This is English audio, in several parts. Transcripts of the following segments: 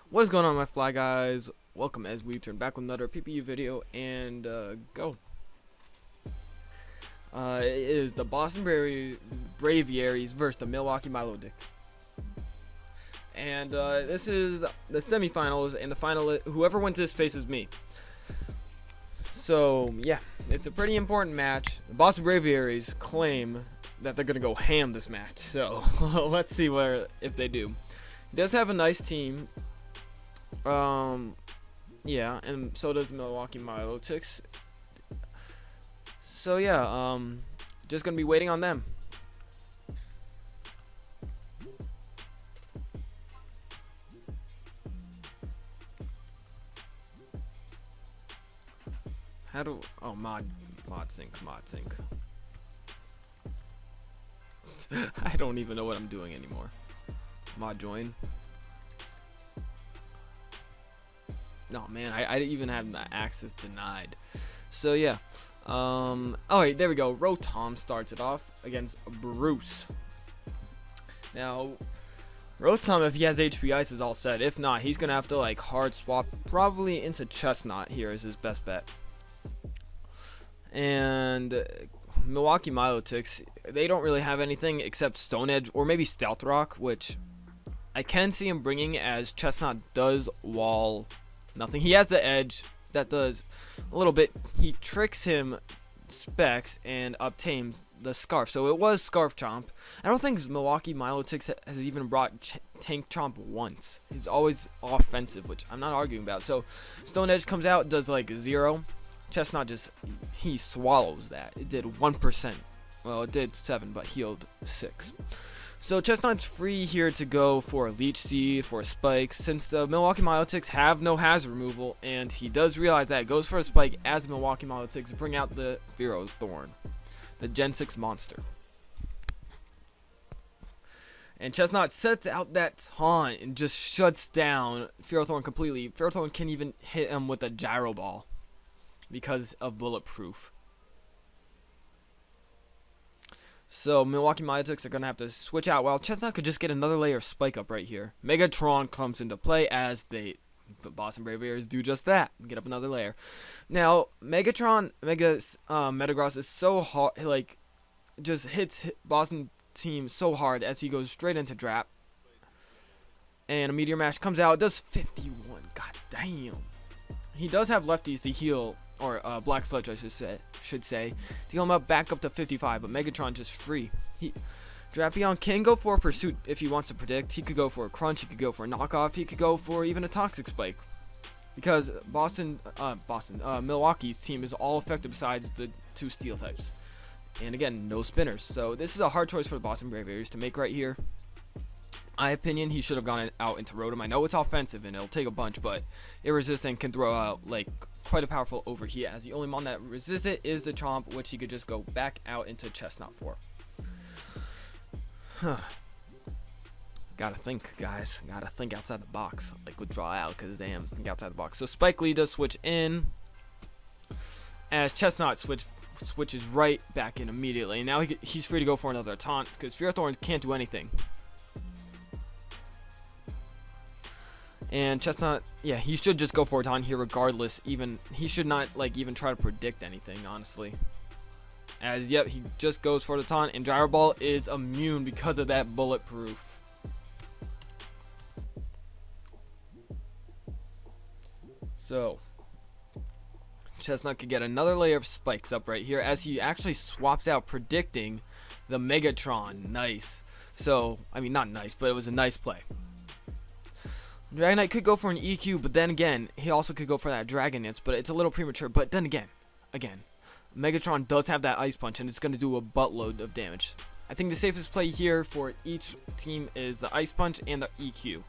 What is going on, my fly guys? Welcome as we turn back with another PPU video and go. It is the Boston Braviaries versus the Milwaukee Milotics. And this is the semifinals, and the final, whoever wins this faces me. So yeah, it's a pretty important match. The Boston Braviaries claim that they're gonna go ham this match. So let's see if they do. He does have a nice team. Yeah, and so does Milwaukee Milotics. So yeah, just gonna be waiting on them. Mod sync. I don't even know what I'm doing anymore. Mod join. No, man, I even have the access denied. So yeah, oh wait, there we go. Rotom starts it off against Bruce. Now, Rotom, if he has HP Ice, is all set. If not, he's gonna have to like hard swap probably into Chestnut here is his best bet. And Milwaukee Milotics, they don't really have anything except Stone Edge or maybe Stealth Rock, which I can see him bringing as Chestnut does wall nothing. He has the edge that does a little bit. He tricks him specs and obtains the Scarf. So it was Scarf Chomp. I don't think Milwaukee Milotics has even brought Tank Chomp once. He's always offensive, which I'm not arguing about. So Stone Edge comes out, does like 0. Chestnut just, he swallows that. It did 1%. Well, it did 7, but healed 6. So Chestnut's free here to go for a Leech Seed, for a Spike, since the Milwaukee Milotics have no hazard removal, and he does realize that. Goes for a Spike as Milwaukee Milotics bring out the Fearow Thorn, the Gen 6 monster. And Chestnut sets out that taunt and just shuts down Fearow Thorn completely. Fearow Thorn can't even hit him with a Gyro Ball because of Bulletproof. So Milwaukee Milotics are going to have to switch out. While Chestnut could just get another layer of Spike Up right here. Megatron comes into play as the Boston Braivarys do just that. Get up another layer. Now, Metagross is so hard, like, just hits Boston team so hard as he goes straight into Drap. And a Meteor Mash comes out. It does 51. God damn. He does have lefties to heal. Or Black Sludge, I should say. To heal him up back up to 55, but Megatron just free. Drapion can go for a Pursuit if he wants to predict. He could go for a Crunch, he could go for a Knockoff, he could go for even a Toxic Spike. Because Milwaukee's team is all effective besides the 2 Steel types. And again, no spinners. So this is a hard choice for the Boston Braivarys to make right here. My opinion, he should have gone out into Rotom. I know it's offensive and it'll take a bunch, but Irresistant can throw out like quite a powerful overheat, as the only mon that resists it is the Chomp, which he could just go back out into Chestnut for. Gotta think, guys. Gotta think outside the box. Like, withdraw out, because damn, think outside the box. So Spike Lee does switch in, as Chestnut switches right back in immediately. And now he's free to go for another taunt, because Fearow Thorn can't do anything. And Chestnut, yeah, he should just go for a taunt here regardless. He should not like even try to predict anything, honestly. As yep, he just goes for the taunt, and Gyro Ball is immune because of that Bulletproof. So Chestnut could get another layer of spikes up right here as he actually swaps out predicting the Megatron. Nice. So I mean, not nice, but it was a nice play. Dragonite could go for an EQ, but then again, he also could go for that Dragon Dance, but it's a little premature. But then again, Megatron does have that Ice Punch, and it's going to do a buttload of damage. I think the safest play here for each team is the Ice Punch and the EQ.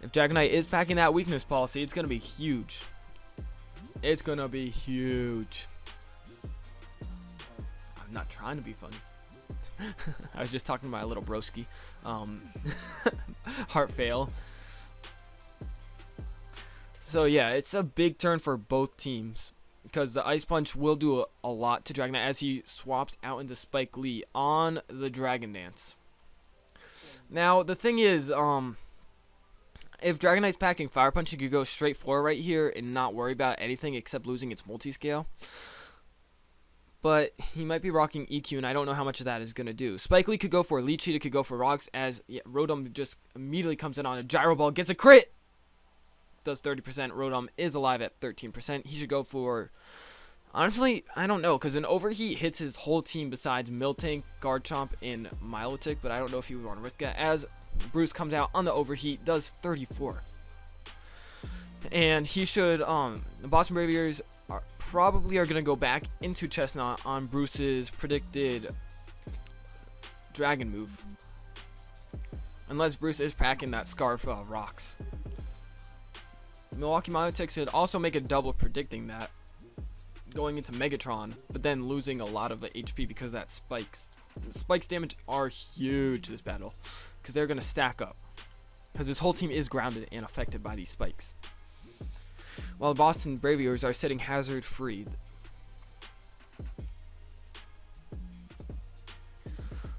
If Dragonite is packing that weakness policy, it's going to be huge. It's going to be huge. I'm not trying to be funny. I was just talking to my little broski. Heart fail. So yeah, it's a big turn for both teams because the Ice Punch will do a lot to Dragonite as he swaps out into Spike Lee on the Dragon Dance. Now the thing is, If Dragonite's packing Fire Punch, he could go straight for right here and not worry about anything except losing its multi-scale. But he might be rocking EQ, and I don't know how much of that is going to do. Spike could go for Leech Seed, it could go for Rocks, as Rotom just immediately comes in on a Gyro Ball, gets a crit! Does 30%. Rotom is alive at 13%. He should go for... Honestly, I don't know, because an Overheat hits his whole team besides Miltank, Garchomp, and Milotic, but I don't know if he would want to risk that, as Bruce comes out on the Overheat, does 34. And he should, the Boston Braviaries probably are going to go back into Chestnut on Bruce's predicted Dragon move. Unless Bruce is packing that Scarf Rocks. Milwaukee Milotics should also make a double predicting that. Going into Megatron, but then losing a lot of the HP because of that Spikes. The Spikes damage are huge this battle, because they're going to stack up. Because his whole team is grounded and affected by these Spikes. While the Boston Braviaries are sitting hazard free.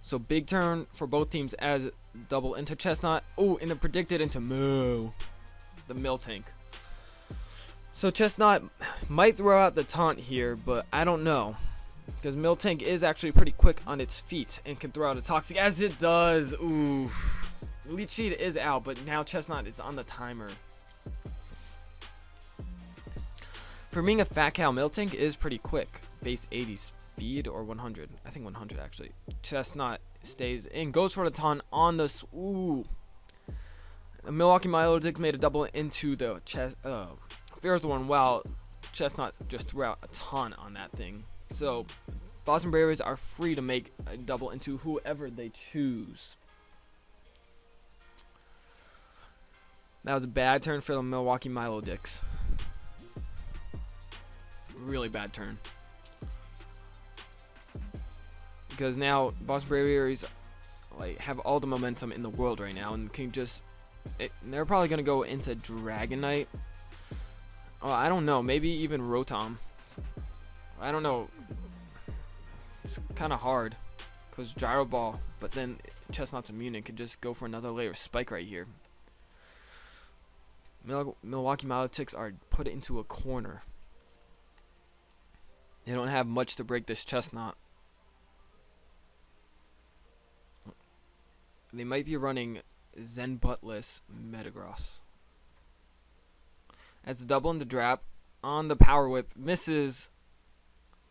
So big turn for both teams as double into Chestnut. Oh, and then predicted into Moo, the Miltank. So Chestnut might throw out the taunt here, but I don't know. Because Miltank is actually pretty quick on its feet and can throw out a Toxic, as it does. Ooh. Leech Seed is out, but now Chestnut is on the timer. For being a Fat Cow, Miltank is pretty quick. Base 80 speed or 100. I think 100 actually. Chestnut stays in, goes for the taunt on the... Ooh. Milwaukee Milotics made a double into the Fear's one, while Chestnut just threw out a ton on that thing. So Boston Braivarys are free to make a double into whoever they choose. That was a bad turn for the Milwaukee Milotics. Really bad turn. Because now Boston Braviaries have all the momentum in the world right now and can just... they're probably going to go into Dragonite. I don't know. Maybe even Rotom. I don't know. It's kind of hard. Because Gyro Ball. But then Chestnut's immune and could just go for another layer of Spike right here. Milwaukee Milotics are put into a corner. They don't have much to break this Chestnut. They might be running Zen Buttless Metagross. As the double in the drop on the Power Whip misses,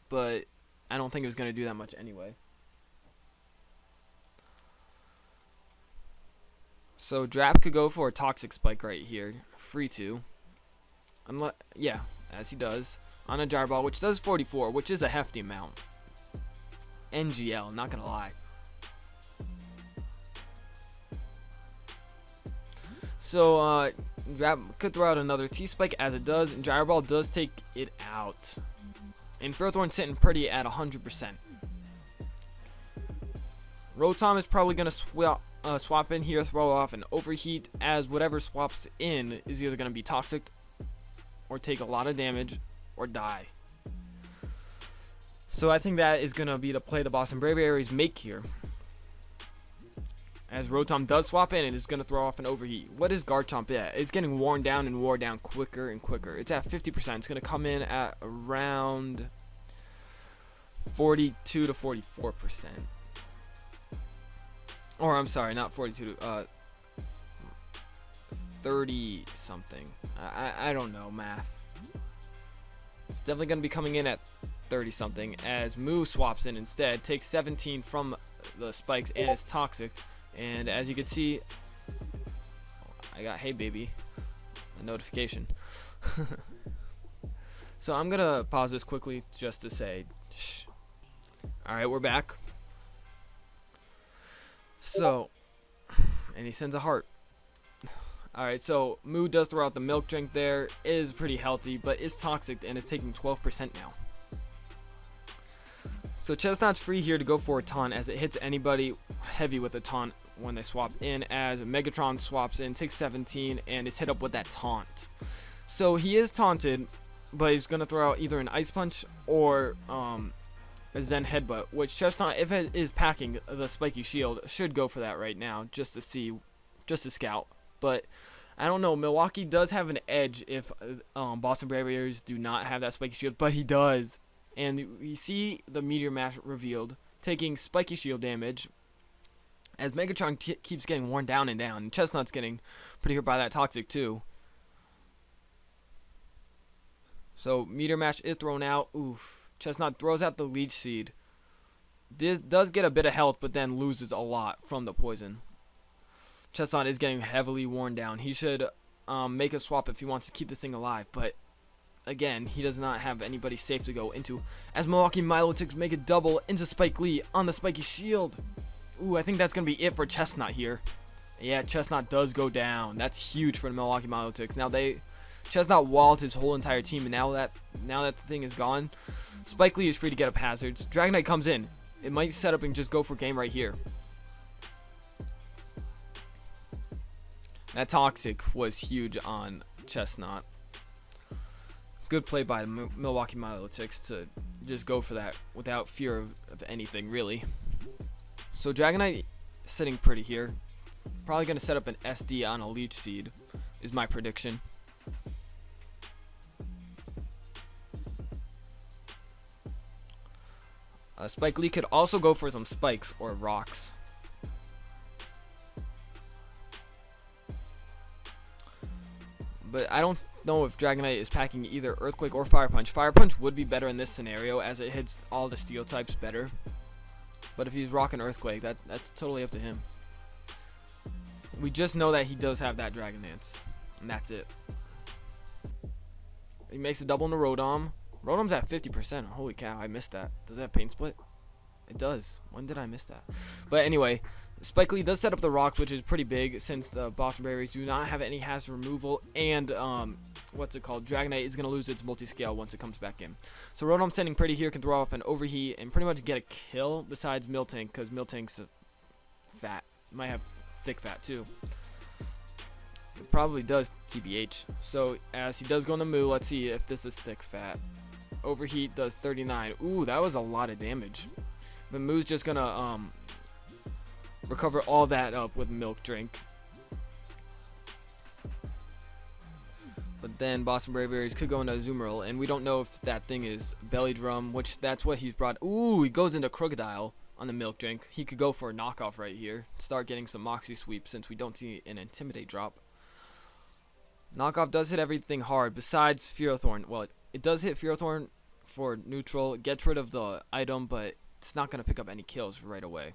but I don't think it was going to do that much anyway. So Drap could go for a Toxic Spike right here, free to. Yeah, as he does on a Gyro Ball, which does 44, which is a hefty amount. NGL, not gonna lie. So Drap could throw out another T-Spike, as it does, and Gyro Ball does take it out. And Ferrothorn's sitting pretty at 100%. Rotom is probably going to swap in here, throw off an Overheat, as whatever swaps in is either going to be Toxic or take a lot of damage or die. So I think that is going to be the play the Boston Braviaries make here. As Rotom does swap in, and is going to throw off an Overheat. What is Garchomp at? It's getting worn down and wore down quicker and quicker. It's at 50%. It's going to come in at around 42 to 44%. Or I'm sorry, not 42. 30 something. I don't know math. It's definitely going to be coming in at 30 something. As Moo swaps in instead, takes 17 from the Spikes and is Toxic. And as you can see, I got Hey Baby, a notification. So I'm gonna pause this quickly just to say, shh. Alright, we're back. So, and he sends a heart. Alright, so Moo does throw out the Milk Drink there, is pretty healthy, but is Toxic and is taking 12% now. So Chestnut's free here to go for a taunt, as it hits anybody heavy with a taunt when they swap in, as Megatron swaps in, takes 17, and is hit up with that taunt. So he is taunted, but he's going to throw out either an Ice Punch or a Zen Headbutt, which Chestnut, if it is packing the Spiky Shield, should go for that right now, just to scout. But I don't know. Milwaukee does have an edge if Boston Braviary do not have that spiky shield, but he does. And we see the Meteor Mash revealed, taking spiky shield damage as Megatron keeps getting worn down and down. And Chestnut's getting pretty hurt by that Toxic too. So Meteor Mash is thrown out. Oof. Chestnut throws out the Leech Seed. This does get a bit of health, but then loses a lot from the poison. Chestnut is getting heavily worn down. He should make a swap if he wants to keep this thing alive. But again, he does not have anybody safe to go into. As Milwaukee Milotics make a double into Spike Lee on the spiky shield. Ooh, I think that's going to be it for Chestnut here. Yeah, Chestnut does go down. That's huge for the Milwaukee Milotics. Now Chestnut walled his whole entire team, and now that the thing is gone, Spike Lee is free to get up hazards. Dragonite comes in. It might set up and just go for game right here. That Toxic was huge on Chestnut. Good play by the Milwaukee Milotics to just go for that without fear of anything, really. So Dragonite sitting pretty here. Probably going to set up an SD on a Leech Seed, is my prediction. Spike Lee could also go for some spikes or rocks. But I don't know if Dragonite is packing either Earthquake or Fire Punch. Fire Punch would be better in this scenario as it hits all the steel types better. But if he's rocking Earthquake, that's totally up to him. We just know that he does have that Dragon Dance, and that's it. He makes a double into Rotom. Rotom's at 50%. Holy cow, I missed that. Does that have Pain Split? It does. When did I miss that? But anyway, Spike Lee does set up the rocks, which is pretty big since the Boston Braivarys do not have any hazard removal, and what's it called? Dragonite is going to lose its multi-scale once it comes back in. So Rotom standing pretty here can throw off an Overheat and pretty much get a kill besides Miltank, because Miltank's fat. Might have thick fat too. It probably does TBH. So as he does go in the Moo, let's see if this is thick fat. Overheat does 39. Ooh, that was a lot of damage. But Moo's just going to recover all that up with Milk Drink. But then Boston Braivarys could go into Azumarill, and we don't know if that thing is Belly Drum, which that's what he's brought. Ooh, he goes into Crocodile on the Milk Drink. He could go for a knockoff right here. Start getting some Moxie Sweep since we don't see an Intimidate drop. Knockoff does hit everything hard besides Fearothorn. Well, it does hit Fearothorn for neutral. It gets rid of the item, but it's not going to pick up any kills right away.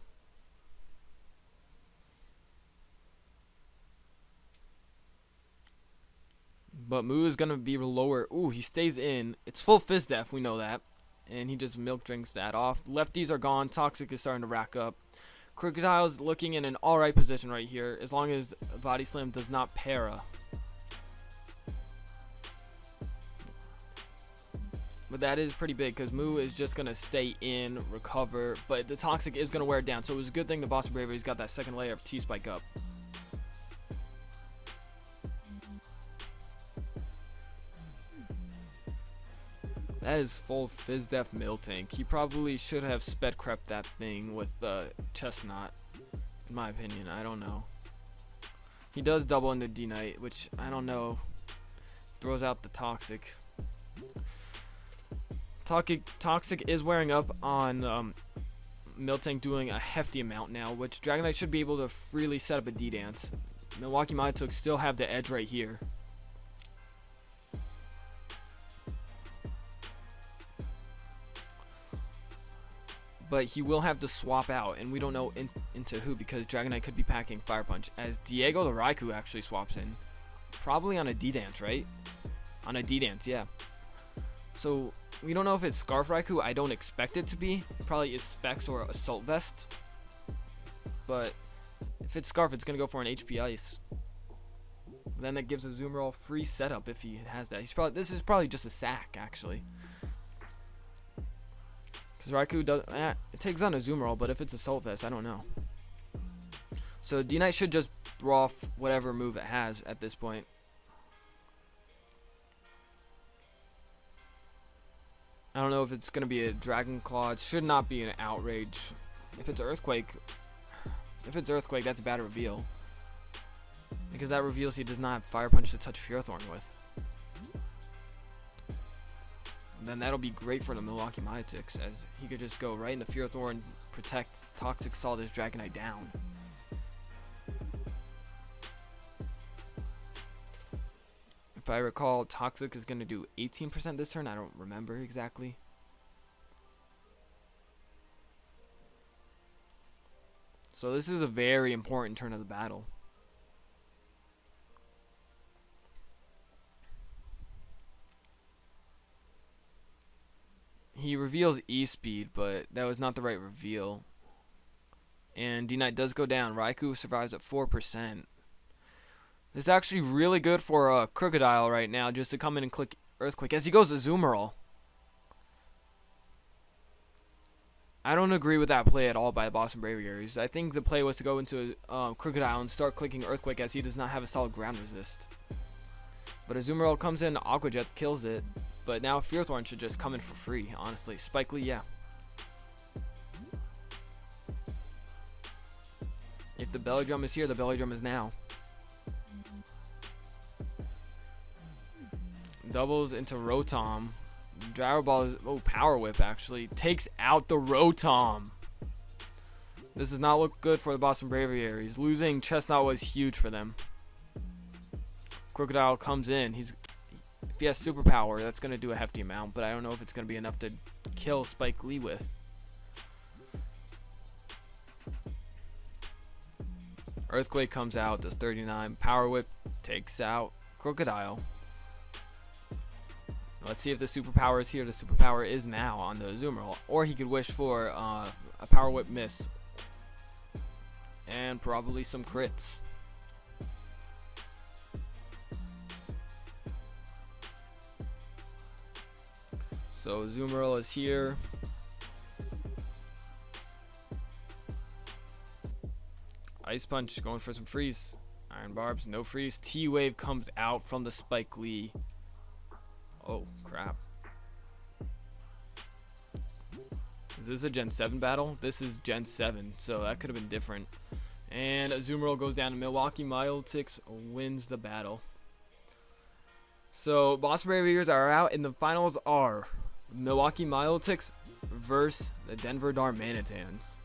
But Moo is going to be lower. Ooh, he stays in. It's full Fizz Def, we know that. And he just Milk Drinks that off. Lefties are gone. Toxic is starting to rack up. Crocodile's looking in an alright position right here, as long as Body Slam does not para. But that is pretty big, because Moo is just going to stay in, recover. But the Toxic is going to wear it down. So it was a good thing the Boston Braivary's got that second layer of T-Spike up. That is full Fizz Def Miltank. He probably should have sped crept that thing with Chestnut, in my opinion. I don't know. He does double into D-Knight, which I don't know. Throws out the Toxic. Toxic is wearing up on Miltank doing a hefty amount now, which Dragonite should be able to freely set up a D-Dance. Milwaukee Milotics still have the edge right here. But he will have to swap out, and we don't know into who, because Dragonite could be packing Fire Punch. As Diego the Raikou actually swaps in. Probably on a D-Dance, right? On a D-Dance, yeah. So we don't know if it's Scarf Raikou. I don't expect it to be. Probably is Specs or Assault Vest. But if it's Scarf, it's going to go for an HP Ice. Then that gives Azumarill free setup if he has that. This is probably just a sack, actually. Because Raikou does, it takes on Azumarill, but if it's Assault Vest, I don't know. So D-Knight should just throw off whatever move it has at this point. I don't know if it's going to be a Dragon Claw. It should not be an Outrage. If it's Earthquake, that's a bad reveal. because that reveals he does not have Fire Punch to touch Fearthorn with. And then that'll be great for the Milwaukee Milotics, as he could just go right in the Fearthorn, protect Toxic Salt his Dragonite down. If I recall, Toxic is going to do 18% this turn. I don't remember exactly. So this is a very important turn of the battle. He reveals E-Speed, but that was not the right reveal. And D-Knight does go down. Raikou survives at 4%. This is actually really good for Crocodile right now, just to come in and click Earthquake as he goes to Azumarill. I don't agree with that play at all by the Boston Braviary. I think the play was to go into Crocodile and start clicking Earthquake, as he does not have a solid ground resist. But Azumarill comes in, Aqua Jet kills it. But now Fearthorn should just come in for free, honestly. Spike Lee, yeah. If the Belly Drum is here, the Belly Drum is now. Doubles into Rotom. Driver Ball is, oh, Power Whip actually. Takes out the Rotom. This does not look good for the Boston Braviary. Losing Chestnut was huge for them. Crocodile comes in. If he has Superpower, that's going to do a hefty amount, but I don't know if it's going to be enough to kill Spike Lee with. Earthquake comes out, does 39. Power Whip takes out Crocodile. Let's see if the Superpower is here. The Superpower is now on the Azumarill. Or he could wish for a Power Whip miss. And probably some crits. So Azumarill is here. Ice Punch going for some freeze. Iron Barbs, no freeze. T-Wave comes out from the Spike Lee. Oh, crap. Is this a Gen 7 battle? This is Gen 7, so that could have been different. And Azumarill goes down, and Milwaukee Milotics wins the battle. So Boston Braviary are out, and the finals are Milwaukee Milotics versus the Denver Darmanitans.